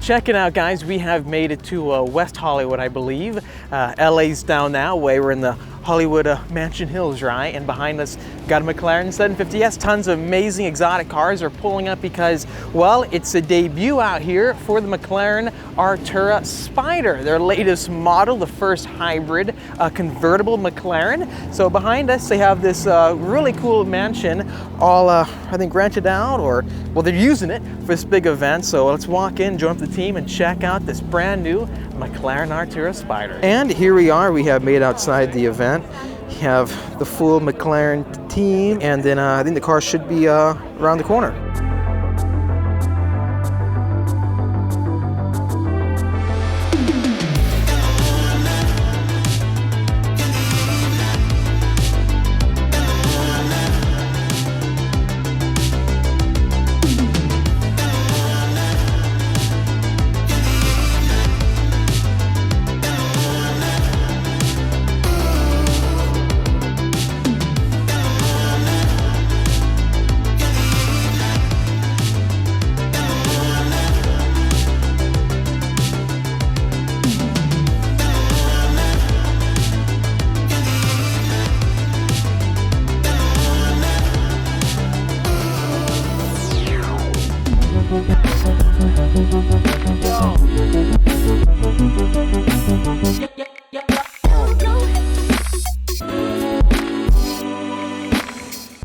check it out, guys. We have made it to West Hollywood, I believe. LA's down that way. We're in the Hollywood Mansion Hills, right? And behind us, got a McLaren 750S. Tons of amazing exotic cars are pulling up because, well, it's a debut out here for the McLaren Artura Spider, their latest model, the first hybrid convertible McLaren. So behind us, they have this really cool mansion, all I think rented out, or well, they're using it for this big event. So let's walk in, join up the team, and check out this brand new McLaren Artura Spider. And here we are. We have made outside the event. We have the full McLaren team, and then I think the car should be around the corner.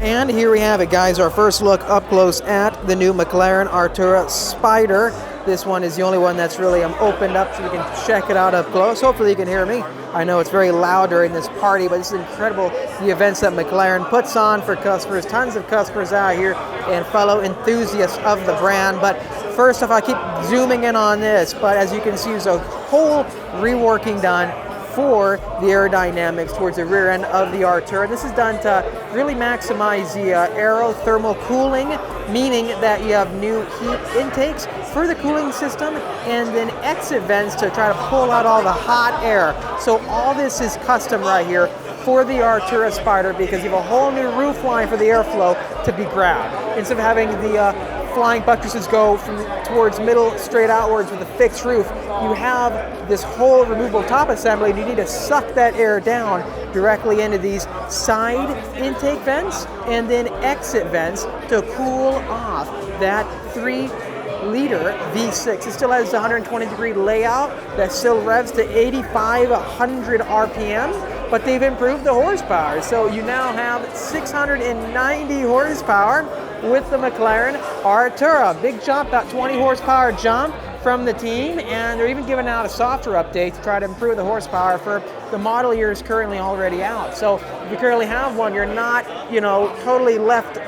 And here we have it, guys, our first look up close at the new McLaren Artura Spider. This one is the only one that's really opened up so we can check it out up close. Hopefully you can hear me. I know it's very loud during this party, but this is incredible, the events that McLaren puts on for customers. Tons of customers out here and fellow enthusiasts of the brand. But first off, I keep zooming in on this, but as you can see, there's a whole reworking done for the aerodynamics towards the rear end of the Artura. This is done to really maximize the aerothermal cooling, meaning that you have new heat intakes for the cooling system and then exit vents to try to pull out all the hot air. So all this is custom right here for the Artura Spider because you have a whole new roof line for the airflow to be grabbed. Instead of having the flying buttresses go from towards middle straight outwards with a fixed roof, you have this whole removable top assembly and you need to suck that air down directly into these side intake vents and then exit vents to cool off that 3-liter V6. It still has the 120-degree layout that still revs to 8,500 RPM, but they've improved the horsepower. So you now have 690 horsepower with the McLaren Artura. Big jump, about 20 horsepower jump from the team, and they're even giving out a software update to try to improve the horsepower for the model years currently already out. So if you currently have one, you're not, totally left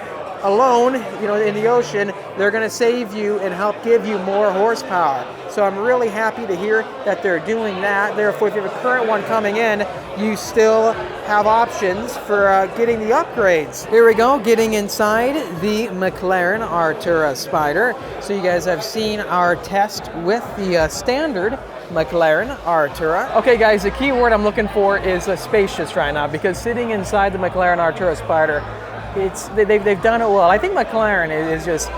alone, in the ocean. They're going to save you and help give you more horsepower. So I'm really happy to hear that they're doing that. Therefore, if you have a current one coming in, you still have options for getting the upgrades. Here we go, getting inside the McLaren Artura Spider. So you guys have seen our test with the standard McLaren Artura. Okay guys, the key word I'm looking for is spacious right now, because sitting inside the McLaren Artura Spider, they've done it well. I think McLaren is just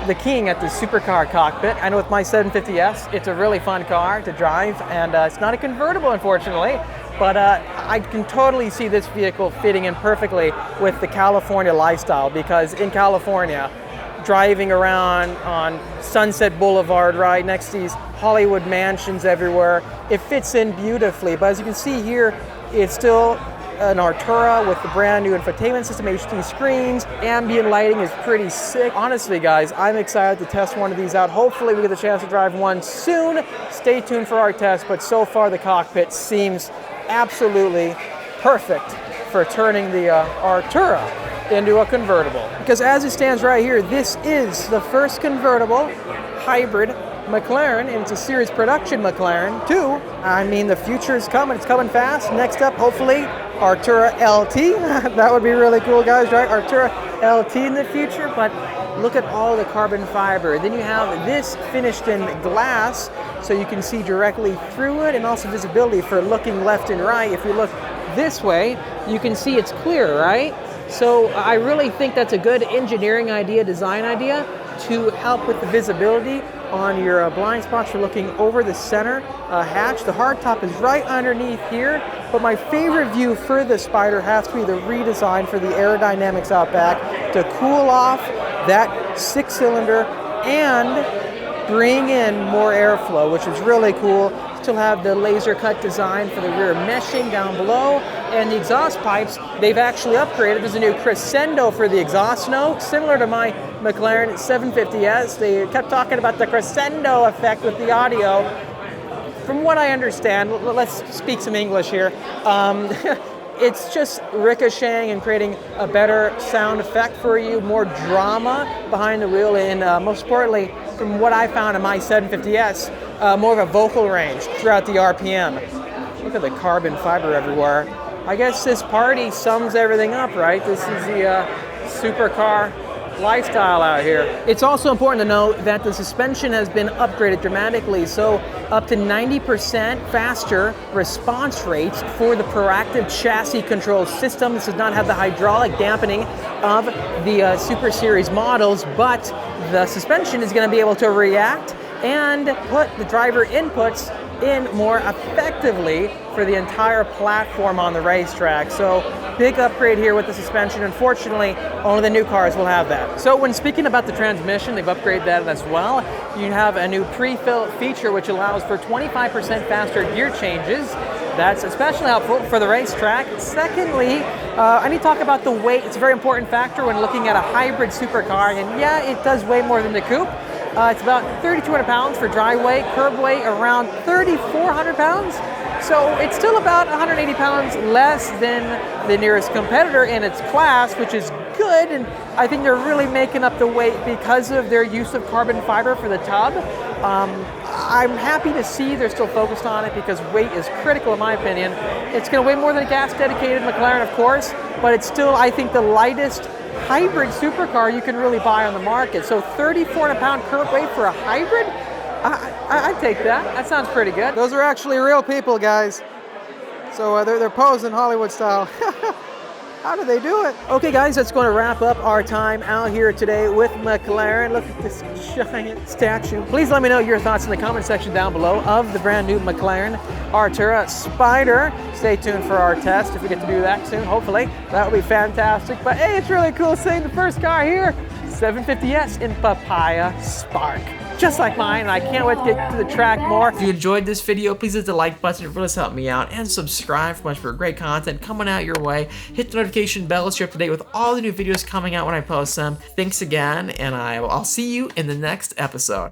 the king at the supercar cockpit. I know with my 750S, it's a really fun car to drive, and it's not a convertible, unfortunately, but I can totally see this vehicle fitting in perfectly with the California lifestyle, because in California, driving around on Sunset Boulevard, right next to these Hollywood mansions everywhere, it fits in beautifully. But as you can see here, it's still an Artura with the brand new infotainment system, HD screens, ambient lighting is pretty sick. Honestly guys, I'm excited to test one of these out. Hopefully we get the chance to drive one soon. Stay tuned for our test, but so far the cockpit seems absolutely perfect for turning the Artura into a convertible. Because as it stands right here, this is the first convertible hybrid McLaren, and it's a series production McLaren too. I mean, the future is coming. It's coming fast. Next up, hopefully, Artura LT. That would be really cool, guys, right? Artura LT in the future, but look at all the carbon fiber. Then you have this finished in glass, so you can see directly through it, and also visibility for looking left and right. If you look this way, you can see it's clear, right? So I really think that's a good engineering idea, design idea, to help with the visibility on your blind spots for looking over the center hatch. The hardtop is right underneath here, but my favorite view for the Spider has to be the redesign for the aerodynamics out back to cool off that 6-cylinder and bring in more airflow, which is really cool. Still have the laser cut design for the rear meshing down below, and the exhaust pipes, they've actually upgraded. There's a new crescendo for the exhaust note, similar to my McLaren 750S. They kept talking about the crescendo effect with the audio. From what I understand, let's speak some English here. It's just ricocheting and creating a better sound effect for you, more drama behind the wheel, and most importantly, from what I found in my 750S, more of a vocal range throughout the RPM. Look at the carbon fiber everywhere. I guess this party sums everything up, right? This is the supercar lifestyle out here. It's also important to note that the suspension has been upgraded dramatically, so up to 90% faster response rates for the proactive chassis control system. This does not have the hydraulic dampening of the Super Series models, but the suspension is going to be able to react and put the driver inputs in more effectively for the entire platform on the racetrack. So big upgrade here with the suspension. Unfortunately, only the new cars will have that. So when speaking about the transmission, they've upgraded that as well. You have a new pre-fill feature which allows for 25% faster gear changes. That's especially helpful for the racetrack. Secondly, I need to talk about the weight. It's a very important factor when looking at a hybrid supercar, and yeah, it does weigh more than the coupe. It's about 3,200 pounds for dry weight, curb weight around 3,400 pounds. So it's still about 180 pounds less than the nearest competitor in its class, which is good. And I think they're really making up the weight because of their use of carbon fiber for the tub. I'm happy to see they're still focused on it because weight is critical in my opinion. It's going to weigh more than a gas-dedicated McLaren, of course, but it's still, I think, the lightest hybrid supercar you can really buy on the market. So 3,400 pound curb weight for a hybrid? I'd take that. That sounds pretty good. Those are actually real people, guys. So they're posing Hollywood style. How do they do it? Okay, guys, that's going to wrap up our time out here today with McLaren. Look at this giant statue. Please let me know your thoughts in the comment section down below of the brand new McLaren Artura Spider. Stay tuned for our test if we get to do that soon, hopefully. That would be fantastic. But hey, it's really cool seeing the first car here, 750S in Papaya Spark. Just like mine, and I can't wait to get to the track more. If you enjoyed this video, please hit the like button. It really helps me out. And subscribe for much more great content coming out your way. Hit the notification bell so you're up to date with all the new videos coming out when I post them. Thanks again, and I'll see you in the next episode.